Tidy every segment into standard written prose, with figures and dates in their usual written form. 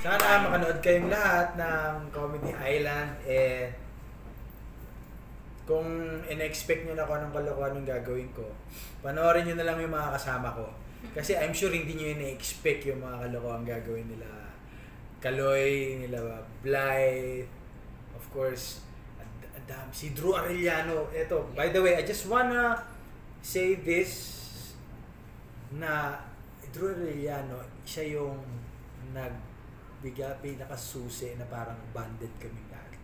Sana makanood kayong lahat ng Comedy Island and kung in-expect nyo na kung anong kalokohan yung gagawin ko, panoorin nyo na lang yung mga kasama ko. Kasi I'm sure hindi nyo in-expect yung mga kalokohan gagawin nila Kaloy, nila Blythe, of course, si Drew Arellano. Eto, by the way, I just wanna say this na Drew Arellano, siya yung pinakasusi na parang banded kami lahat.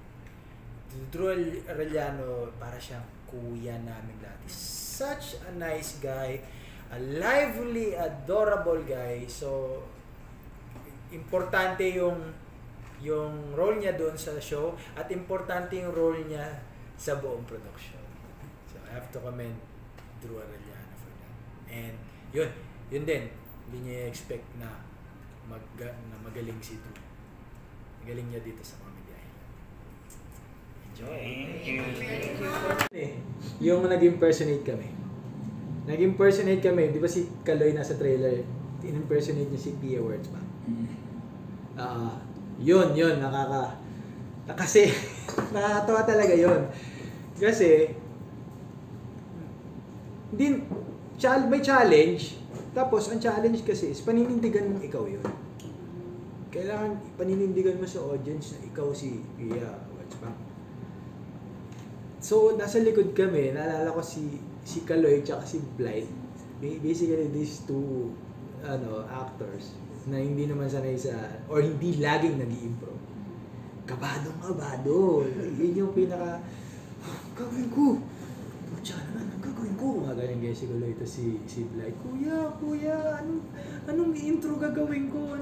Drew Arellano, para siyang kuya namin lahat. Such a nice guy, a lively, adorable guy. So, importante yung role niya doon sa show at importante yung role niya sa buong production. So, I have to commend Drew Arellano for that. And, yun din. Hindi niya expect na magaling si Drew. Magaling niya dito sa Comedy Island. Enjoy! Yung nag-impersonate kami. Di ba si Kaloy nasa trailer? In-impersonate niya si Pia Words pa. Yun, kasi nakakatawa talaga yun. Kasi may challenge, tapos ang challenge kasi is paninindigan mong ikaw yun. Kailangan paninindigan mo sa audience na ikaw si Pia Words pa. So, nasa likod kami, naalala ko si Kaloy tsaka si Blythe. Basically, these two actors na hindi naman sanay or hindi laging nag-i-improv. Kabadong-kabado. Yun yung pinaka, gagawin ko. Pucha naman, gagawin ko. Mga ganyan guys, si Kaloy, ito si Blythe. Kuya, anong intro gagawin ko?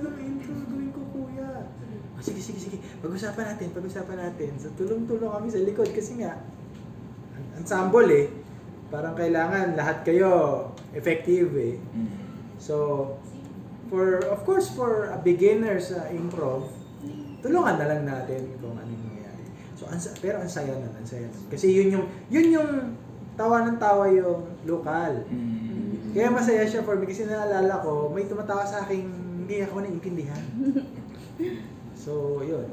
Kuya? Sige. Pag-usapan natin. So, tulong-tulong kami sa likod kasi nga, ensemble eh. Parang kailangan lahat kayo effective eh. So, of course, for a beginner sa improv, tulungan na lang natin kung ano yung nangyayari. So, pero ang saya nun. Kasi yun yung tawa ng tawa yung lokal. Kaya masaya siya for me kasi naalala ko, may tumatawa sa akin, hindi ako naiintindihan. So, yun.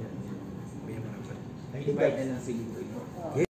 I think that's